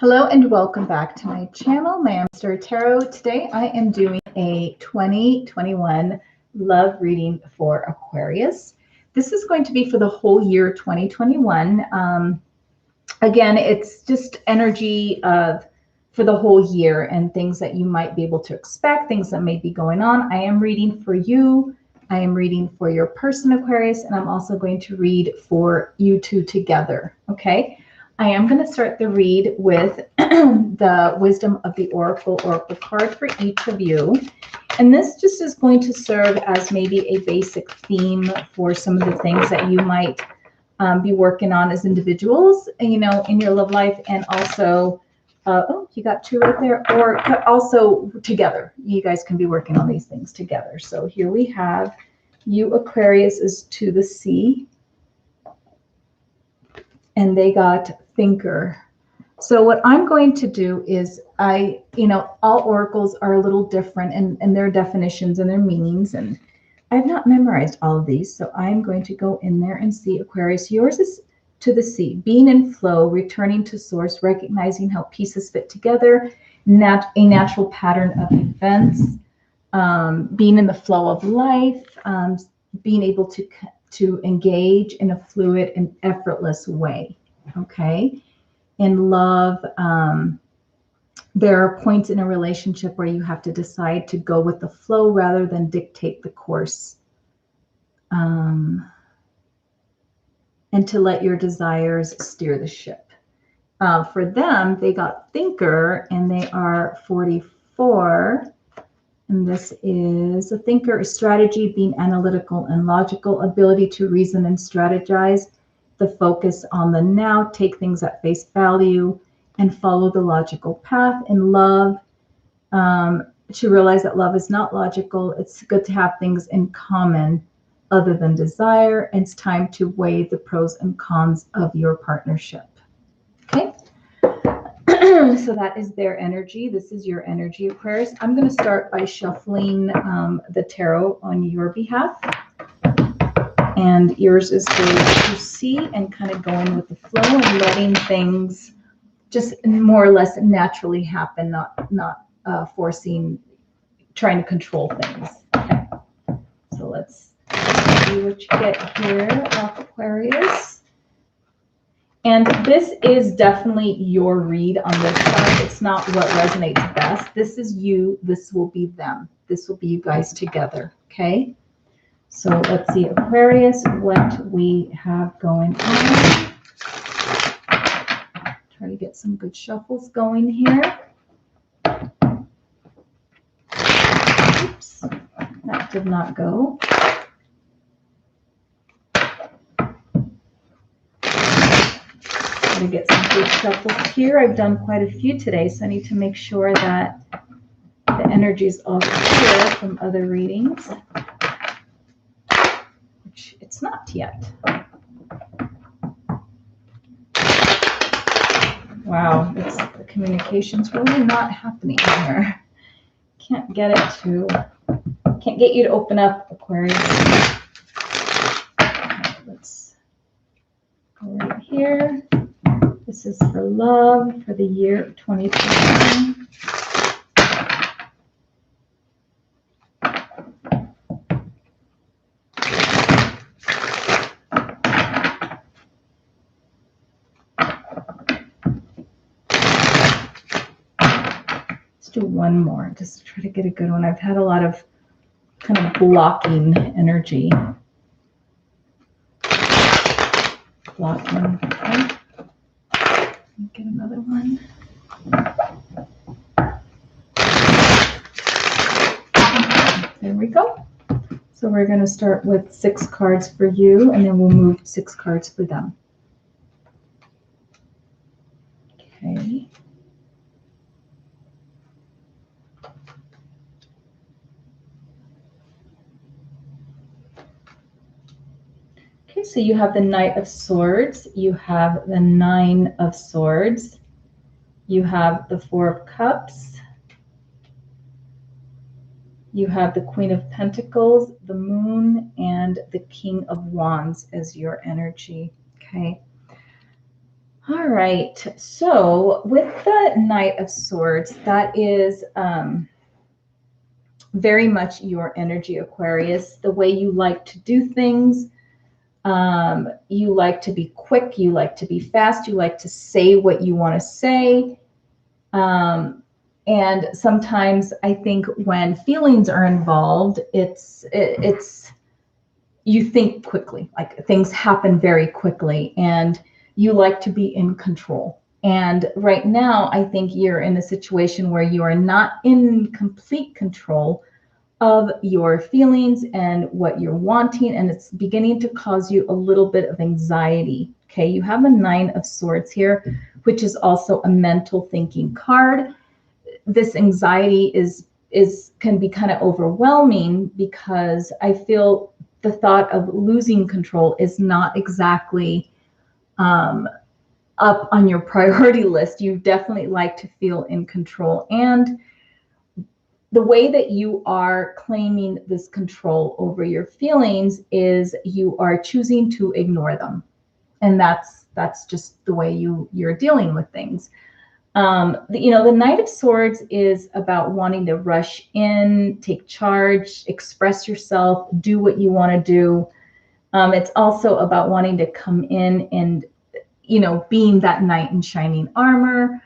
Hello and welcome back to my channel. My name is Star Tarot. Today I am doing a 2021 love reading for Aquarius. This is going to be for the whole year 2021. Again, it's just energy of for the whole year and things that you might be able to expect, things that may be going on. I am reading for you. I am reading for your person, Aquarius, and I'm also going to read for you two together, okay? I am going to start the read with the Wisdom of the Oracle card for each of you. And this just is going to serve as maybe a basic theme for some of the things that you might be working on as individuals, you know, in your love life, and also, oh, you got two right there, or also together. You guys can be working on these things together. So here we have you, Aquarius, is to the sea. And they got thinker. So what I'm going to do is all oracles are a little different in their definitions and their meanings. And I've not memorized all of these. So I'm going to go in there and see, Aquarius, yours is to the sea, being in flow, returning to source, recognizing how pieces fit together, a natural pattern of events, being in the flow of life, being able to engage in a fluid and effortless way, okay? In love, there are points in a relationship where you have to decide to go with the flow rather than dictate the course, and to let your desires steer the ship. For them, they got thinker, and they are 44. And this is a thinker, a strategy, being analytical and logical, ability to reason and strategize, the focus on the now, take things at face value, and follow the logical path. In love, to realize that love is not logical. It's good to have things in common other than desire. It's time to weigh the pros and cons of your partnership. Okay. So that is their energy. This is your energy, Aquarius. I'm going to start by shuffling the tarot on your behalf. And yours is going to see and kind of going with the flow and letting things just more or less naturally happen, not forcing, trying to control things. Okay. So let's see what you get here, Aquarius. And this is definitely your read on this side. It's not what resonates best. This is you. This will be them. This will be you guys together. Okay. So let's see, Aquarius, what we have going on. Try to get some good shuffles going here. Oops, that did not go. To get some good shuffles here. I've done quite a few today, so I need to make sure that the energy is all clear from other readings, which it's not yet. Wow, the communication's really not happening here. Can't get you to open up, Aquarius. Okay, let's go right here. This is for love for the year 2021. Let's do one more, just to try to get a good one. I've had a lot of kind of blocking energy. Blocking, okay. Get another one. There we go. So we're going to start with 6 cards for you, and then we'll move 6 cards for them. Okay. Okay, so you have the Knight of Swords, you have the 9 of Swords, you have the 4 of Cups, you have the Queen of Pentacles, the Moon, and the King of Wands as your energy. Okay. All right. So with the Knight of Swords, that is very much your energy, Aquarius, the way you like to do things. You like to be quick, you like to be fast, you like to say what you want to say. And sometimes I think when feelings are involved, it's you think quickly, like things happen very quickly, and you like to be in control. And right now, I think you're in a situation where you are not in complete control of your feelings and what you're wanting, and it's beginning to cause you a little bit of anxiety. Okay, you have a Nine of Swords here, which is also a mental thinking card. This anxiety is can be kind of overwhelming because I feel the thought of losing control is not exactly up on your priority list. You definitely like to feel in control, and the way that you are claiming this control over your feelings is you are choosing to ignore them, and that's just the way you're dealing with things. The Knight of Swords is about wanting to rush in, take charge, express yourself, do what you want to do. It's also about wanting to come in and, being that knight in shining armor,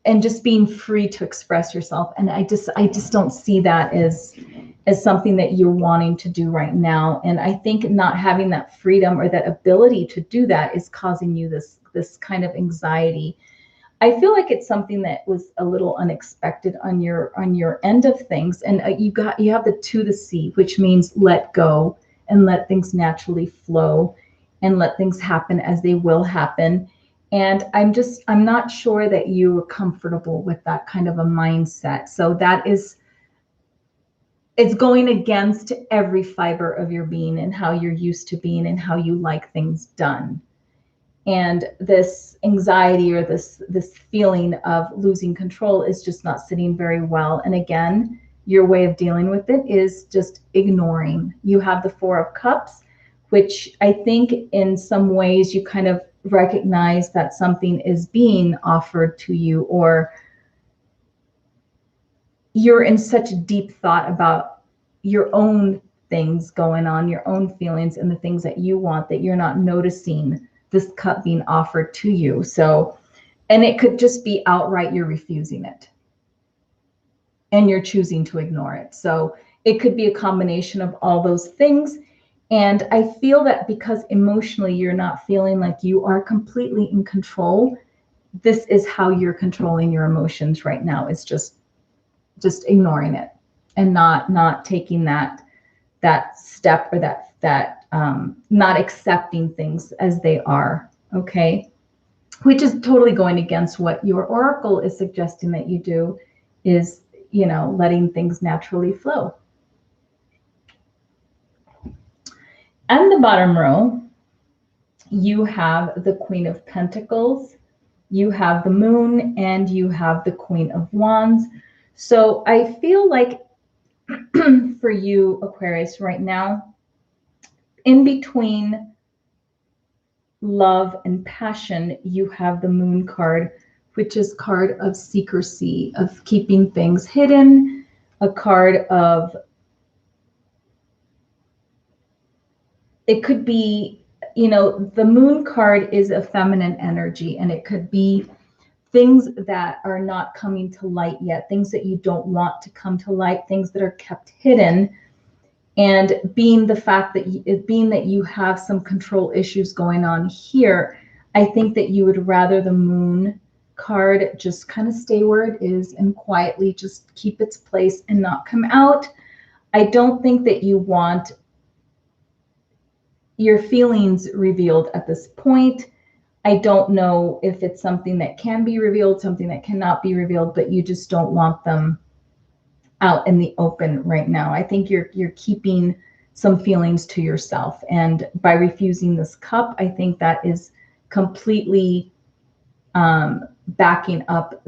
and just being free to express yourself. And I just don't see that as something that you're wanting to do right now. And I think not having that freedom or that ability to do that is causing you this kind of anxiety. I feel like it's something that was a little unexpected on your end of things, and you have the Two to Sea, which means let go and let things naturally flow, and let things happen as they will happen. And I'm not sure that you're comfortable with that kind of a mindset. So it's going against every fiber of your being and how you're used to being and how you like things done. And this anxiety or this feeling of losing control is just not sitting very well. And again, your way of dealing with it is just ignoring. You have the Four of Cups, which I think in some ways you kind of recognize that something is being offered to you, or you're in such deep thought about your own things going on, your own feelings and the things that you want, that you're not noticing this cup being offered to you. So, and it could just be outright you're refusing it and you're choosing to ignore it. So it could be a combination of all those things. And I feel that because emotionally you're not feeling like you are completely in control, this is how you're controlling your emotions right now. It's just ignoring it and not taking that step, or that not accepting things as they are. Okay, which is totally going against what your oracle is suggesting that you do, is letting things naturally flow. And the bottom row, you have the Queen of Pentacles, you have the Moon, and you have the Queen of Wands. So I feel like for you, Aquarius, right now, in between love and passion, you have the Moon card, which is card of secrecy, of keeping things hidden, a card of, it could be, the Moon card is a feminine energy, and it could be things that are not coming to light yet, things that you don't want to come to light, things that are kept hidden. And being that you have some control issues going on here, I think that you would rather the Moon card just kind of stay where it is and quietly just keep its place and not come out. I don't think that you want your feelings revealed at this point. I don't know if it's something that can be revealed, something that cannot be revealed, but you just don't want them out in the open right now. I think you're keeping some feelings to yourself. And by refusing this cup, I think that is completely backing up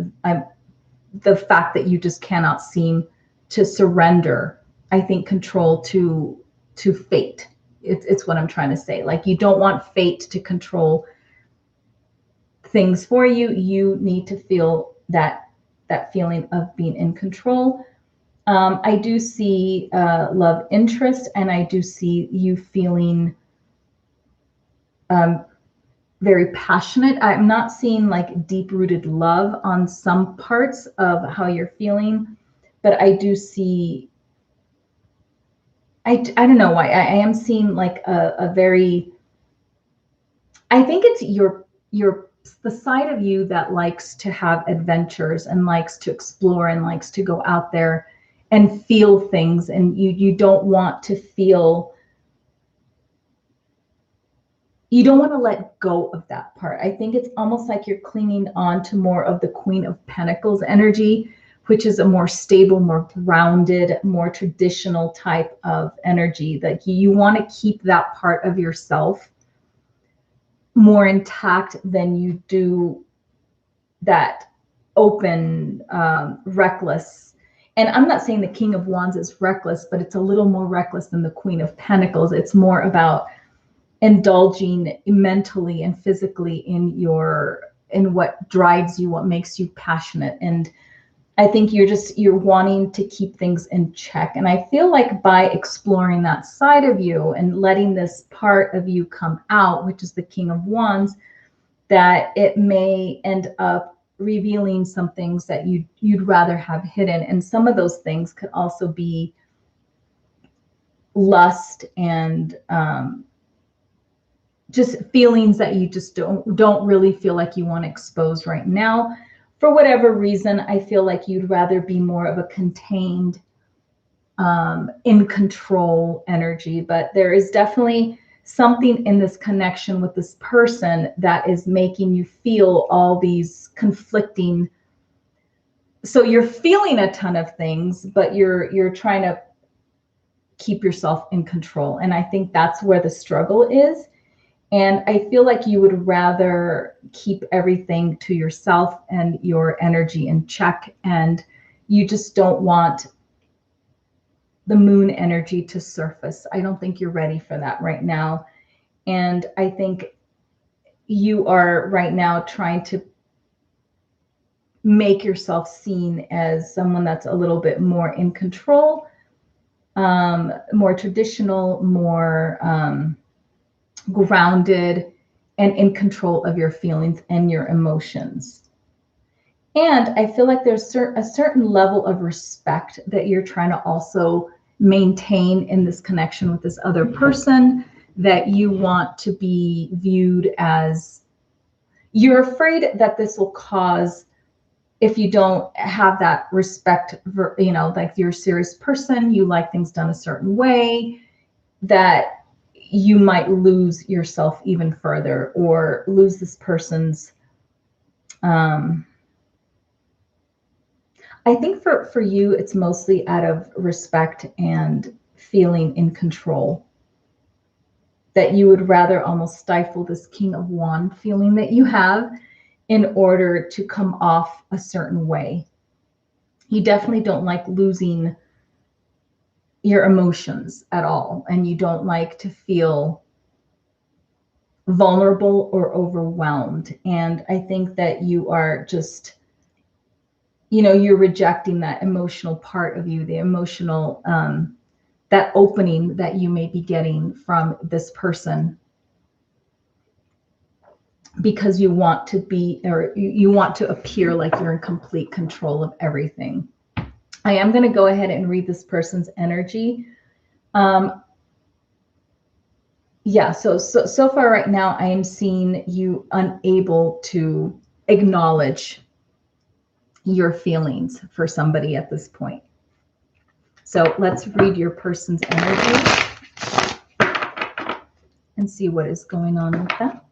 the fact that you just cannot seem to surrender, I think, control to fate. It's what I'm trying to say. Like, you don't want fate to control things for you. You need to feel that feeling of being in control. I do see love interest, and I do see you feeling very passionate. I'm not seeing like deep-rooted love on some parts of how you're feeling, but I do see, I don't know why, I am seeing like a very, I think it's the side of you that likes to have adventures and likes to explore and likes to go out there and feel things, and you don't want to feel, you don't want to let go of that part. I think it's almost like you're clinging on to more of the Queen of Pentacles energy, which is a more stable, more grounded, more traditional type of energy. Like you want to keep that part of yourself more intact than you do that open, reckless. And I'm not saying the King of Wands is reckless, but it's a little more reckless than the Queen of Pentacles. It's more about indulging mentally and physically in what drives you, what makes you passionate. And I think you're wanting to keep things in check. And I feel like by exploring that side of you and letting this part of you come out, which is the King of Wands, that it may end up revealing some things that you'd rather have hidden. And some of those things could also be lust and just feelings that you just don't really feel like you want to expose right now. For whatever reason, I feel like you'd rather be more of a contained, in control energy. But there is definitely something in this connection with this person that is making you feel all these conflicting. So you're feeling a ton of things, but you're trying to keep yourself in control. And I think that's where the struggle is. And I feel like you would rather keep everything to yourself and your energy in check. And you just don't want the moon energy to surface. I don't think you're ready for that right now. And I think you are right now trying to make yourself seen as someone that's a little bit more in control, more traditional, more grounded, and in control of your feelings and your emotions. And I feel like there's a certain level of respect that you're trying to also maintain in this connection with this other person, that you want to be viewed as, you're afraid that this will cause, if you don't have that respect for, like you're a serious person, you like things done a certain way, that you might lose yourself even further or lose this person's, I think for you, it's mostly out of respect and feeling in control, that you would rather almost stifle this King of Wands feeling that you have in order to come off a certain way. You definitely don't like losing your emotions at all, and you don't like to feel vulnerable or overwhelmed. And I think that you are just, you're rejecting that emotional part of you, the emotional, that opening that you may be getting from this person, because you want to be, or you want to appear like you're in complete control of everything. I am going to go ahead and read this person's energy. Yeah, so far right now, I am seeing you unable to acknowledge your feelings for somebody at this point. So let's read your person's energy and see what is going on with that.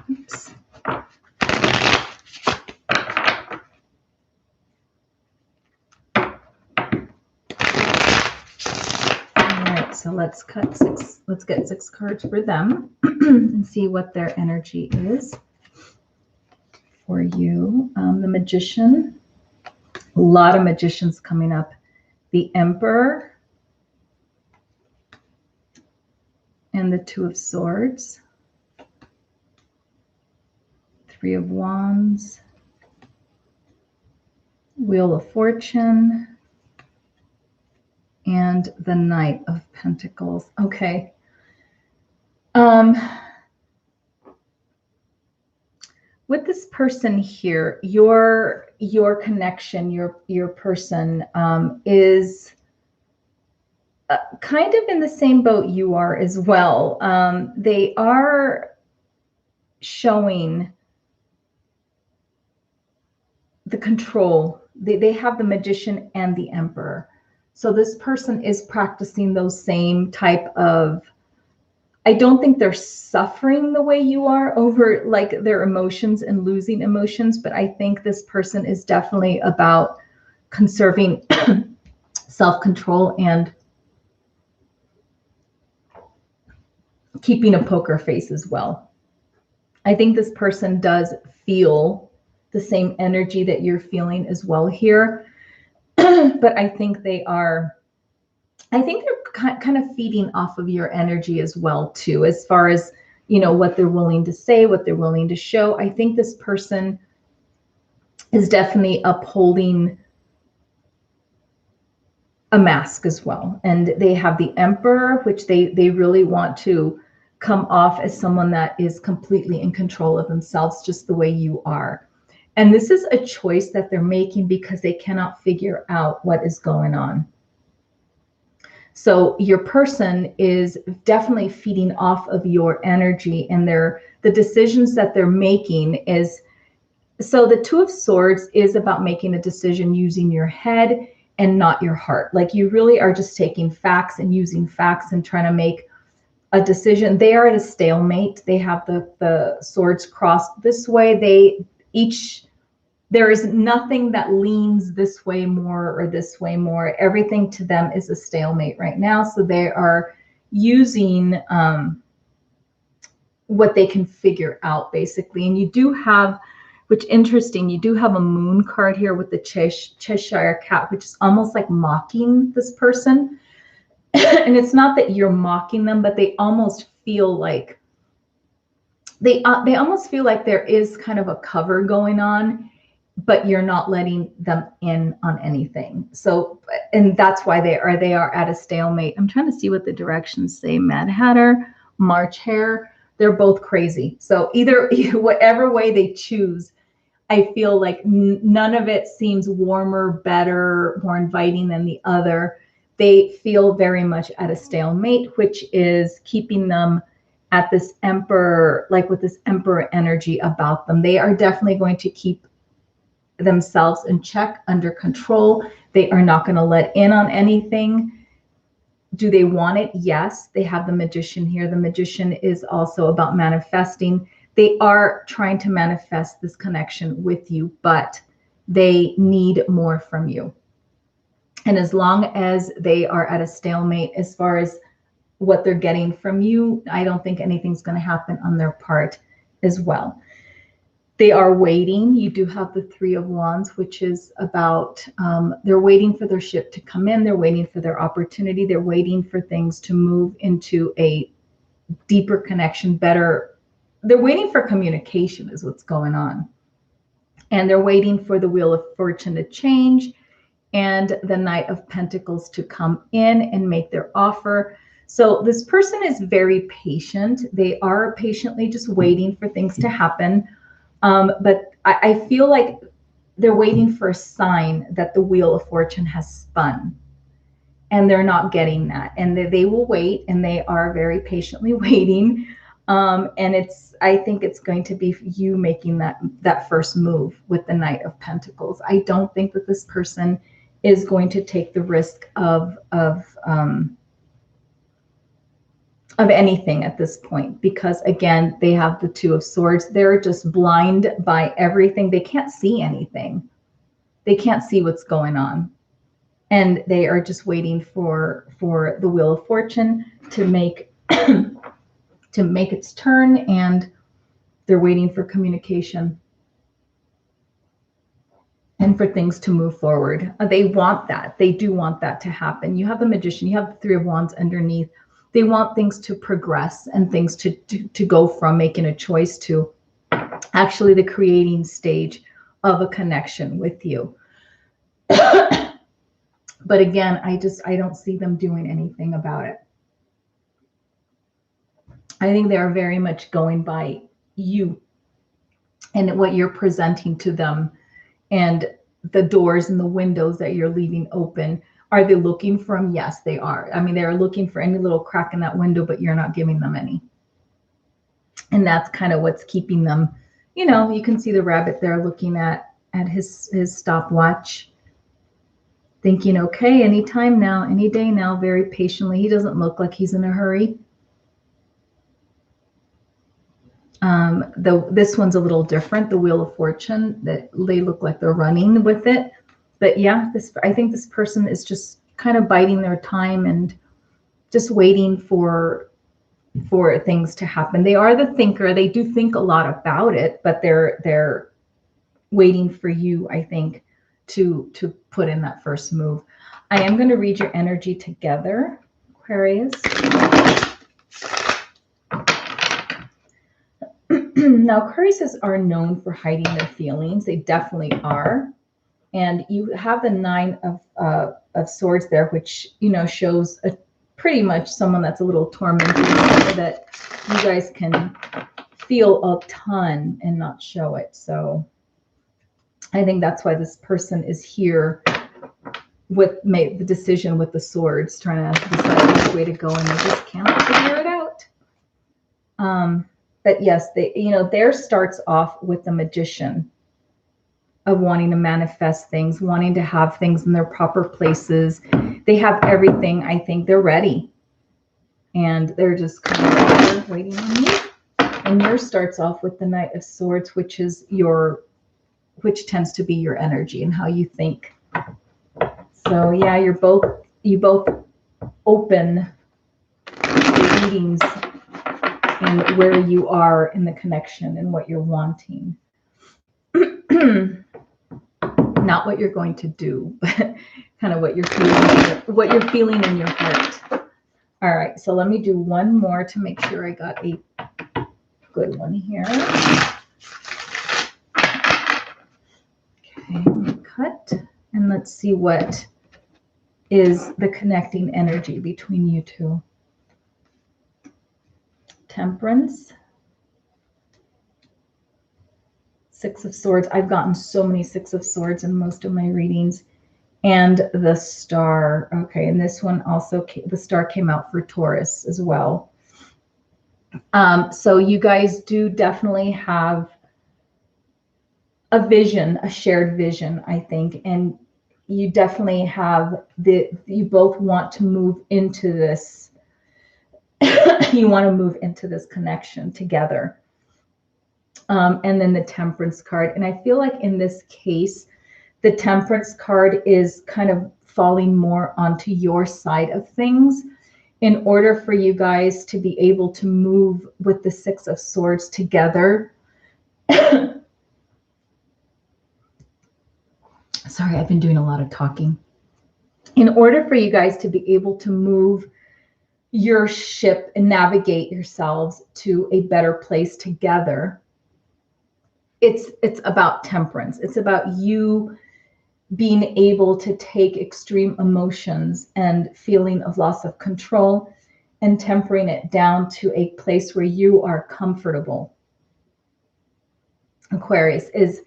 Oops. So let's get 6 cards for them and see what their energy is for you. The Magician, a lot of Magicians coming up. The Emperor and the Two of Swords. Three of Wands. Wheel of Fortune. And the Knight of Pentacles. Okay. With this person here, your connection, your person is kind of in the same boat you are as well. They are showing the control. They have the Magician and the Emperor. So this person is practicing those same type of, I don't think they're suffering the way you are over like their emotions and losing emotions, but I think this person is definitely about conserving self-control and keeping a poker face as well. I think this person does feel the same energy that you're feeling as well here. But I think they're kind of feeding off of your energy as well too, as far as, you know, what they're willing to say, what they're willing to show. I think this person is definitely upholding a mask as well. And they have the Emperor, which they really want to come off as someone that is completely in control of themselves, just the way you are. And this is a choice that they're making because they cannot figure out what is going on. So your person is definitely feeding off of your energy, and the decisions that they're making is, so the Two of Swords is about making a decision using your head and not your heart. Like you really are just taking facts and using facts and trying to make a decision. They are at a stalemate. They have the swords crossed this way. There is nothing that leans this way more or this way more. Everything to them is a stalemate right now. So they are using what they can figure out basically. And you do have, which interesting, you do have a Moon card here with the Cheshire Cat, which is almost like mocking this person. And it's not that you're mocking them, but they almost feel like they almost feel like there is kind of a cover going on, but you're not letting them in on anything. So, and that's why they are at a stalemate. I'm trying to see what the directions say. Mad Hatter, March Hare, they're both crazy. So either whatever way they choose, I feel like none of it seems warmer, better, more inviting than the other. They feel very much at a stalemate, which is keeping them at this Emperor, like with this Emperor energy about them. They are definitely going to keep themselves in check, under control. They are not going to let in on anything. Do they want it? Yes. They have the Magician here. The Magician is also about manifesting. They are trying to manifest this connection with you, but they need more from you. And as long as they are at a stalemate as far as what they're getting from you, I don't think anything's going to happen on their part as well. They are waiting. You do have the Three of Wands, which is about they're waiting for their ship to come in. They're waiting for their opportunity. They're waiting for things to move into a deeper connection, better. They're waiting for communication is what's going on. And they're waiting for the Wheel of Fortune to change and the Knight of Pentacles to come in and make their offer. So this person is very patient. They are patiently just waiting for things to happen. But I feel like they're waiting for a sign that the Wheel of Fortune has spun, and they're not getting that. And they will wait, and they are very patiently waiting. And I think it's going to be you making that first move with the Knight of Pentacles. I don't think that this person is going to take the risk of anything at this point, because again, they have the Two of Swords. They're just blind by everything. They can't see anything. They can't see what's going on. And they are just waiting for the Wheel of Fortune to make its turn, and they're waiting for communication. and for things to move forward. They want that. They do want that to happen. You have the Magician, you have the Three of Wands underneath. They want things to progress and things to go from making a choice to actually the creating stage of a connection with you. But again, I don't see them doing anything about it. I think they are very much going by you and what you're presenting to them, and the doors and the windows that you're leaving open. Are they looking for them? Yes, they are. I mean, they're looking for any little crack in that window, but you're not giving them any. And that's kind of what's keeping them, you know, you can see the rabbit there looking at his stopwatch, thinking, okay, anytime now, any day now, very patiently. He doesn't look like he's in a hurry. This one's a little different, the Wheel of Fortune, that they look like they're running with it. But yeah, I think this person is just kind of biding their time and just waiting for things to happen. They are the thinker. They do think a lot about it, but they're waiting for you, I think, to put in that first move. I am going to read your energy together, Aquarius. Now, Aquariuses are known for hiding their feelings. They definitely are. And you have the Nine of Swords there, which, you know, shows pretty much someone that's a little tormented, so that you guys can feel a ton and not show it. So I think that's why this person is here with made the decision with the swords, trying to decide which way to go, and they just can't figure it out. But yes, theirs starts off with the Magician, of wanting to manifest things, wanting to have things in their proper places. They have everything. I think they're ready, and they're just kind of waiting on you. And yours starts off with the Knight of Swords, which tends to be your energy and how you think. So yeah, you both open the readings and where you are in the connection and what you're wanting. Not what you're going to do, but kind of what you're feeling in your heart. All right, so let me do one more to make sure I got a good one here. Okay, let me cut, and let's see what is the connecting energy between you two. Temperance. Six of Swords. I've gotten so many Six of Swords in most of my readings. And the Star. Okay, and this one also, the Star came out for Taurus as well. So you guys do definitely have a vision, a shared vision, I think. And you definitely have you both want to move into this. You want to move into this connection together. And then the Temperance card. And I feel like in this case, the Temperance card is kind of falling more onto your side of things in order for you guys to be able to move with the Six of Swords together. Sorry, I've been doing a lot of talking. In order for you guys to be able to move your ship and navigate yourselves to a better place together, it's about temperance. It's about you being able to take extreme emotions and feeling of loss of control and tempering it down to a place where you are comfortable. Aquarius is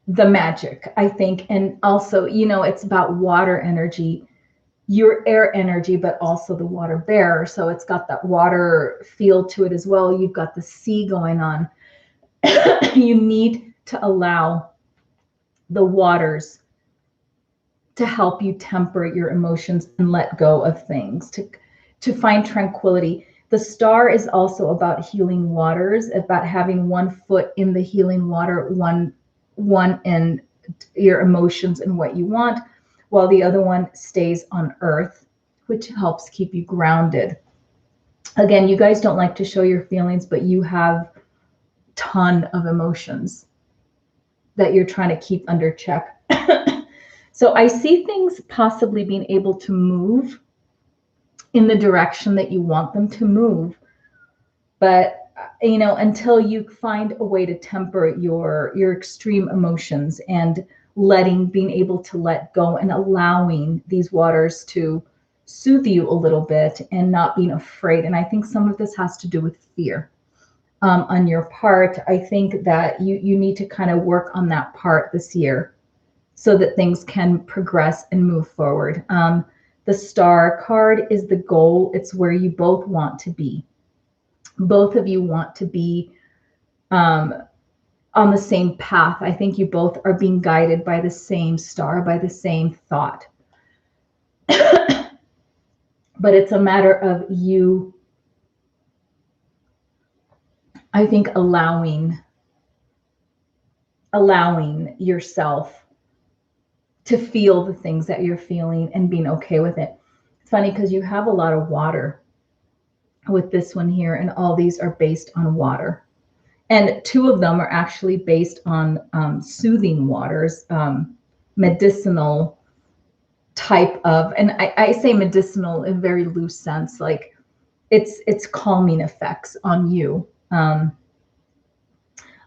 the magic, I think. And also, it's about water energy, your air energy, but also the water bearer. So it's got that water feel to it as well. You've got the sea going on. You need to allow the waters to help you temper your emotions and let go of things, to find tranquility. The Star is also about healing waters, about having one foot in the healing water, one in your emotions and what you want, while the other one stays on earth, which helps keep you grounded. Again, you guys don't like to show your feelings, but you have ton of emotions. that you're trying to keep under check. So I see things possibly being able to move in the direction that you want them to move. But, you know, until you find a way to temper your extreme emotions and being able to let go and allowing these waters to soothe you a little bit and not being afraid. And I think some of this has to do with fear on your part. I think that you need to kind of work on that part this year so that things can progress and move forward. The Star card is the goal. It's where you both want to be. Both of you want to be on the same path. I think you both are being guided by the same star, by the same thought. But it's a matter of you, I think, allowing yourself to feel the things that you're feeling and being okay with it. It's funny because you have a lot of water with this one here, and all these are based on water. And two of them are actually based on soothing waters, medicinal type of, and I say medicinal in a very loose sense, like it's calming effects on you.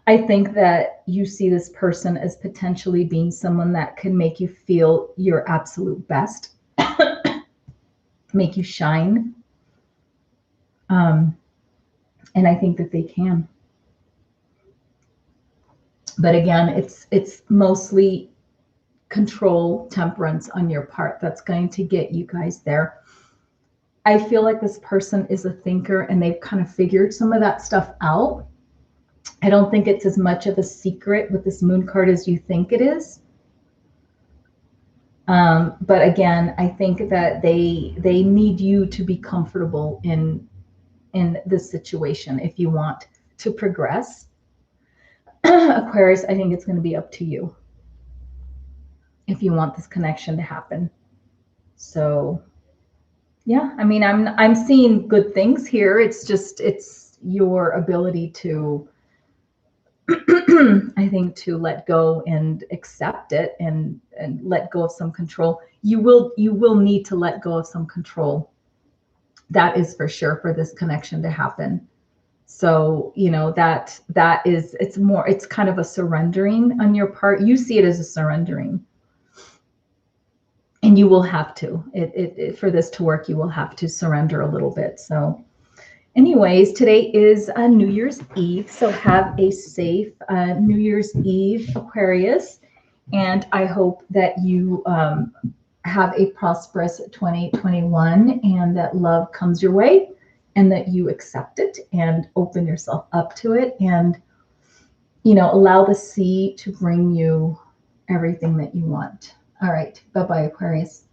I think that you see this person as potentially being someone that can make you feel your absolute best, make you shine. And I think that they can. But again, it's mostly control, temperance on your part that's going to get you guys there. I feel like this person is a thinker and they've kind of figured some of that stuff out. I don't think it's as much of a secret with this moon card as you think it is. But again, I think that they need you to be comfortable in this situation if you want to progress. Aquarius, I think it's going to be up to you if you want this connection to happen. So yeah, I mean, I'm seeing good things here. It's your ability to I think to let go and accept it and let go of some control. You will need to let go of some control. That is for sure for this connection to happen. So, you know, that is, it's kind of a surrendering on your part. You see it as a surrendering. And you will have to, for this to work, you will have to surrender a little bit. So anyways, today is New Year's Eve. So have a safe New Year's Eve, Aquarius. And I hope that you have a prosperous 2021 and that love comes your way and that you accept it and open yourself up to it and, you know, allow the sea to bring you everything that you want. All right. Bye-bye, Aquarius.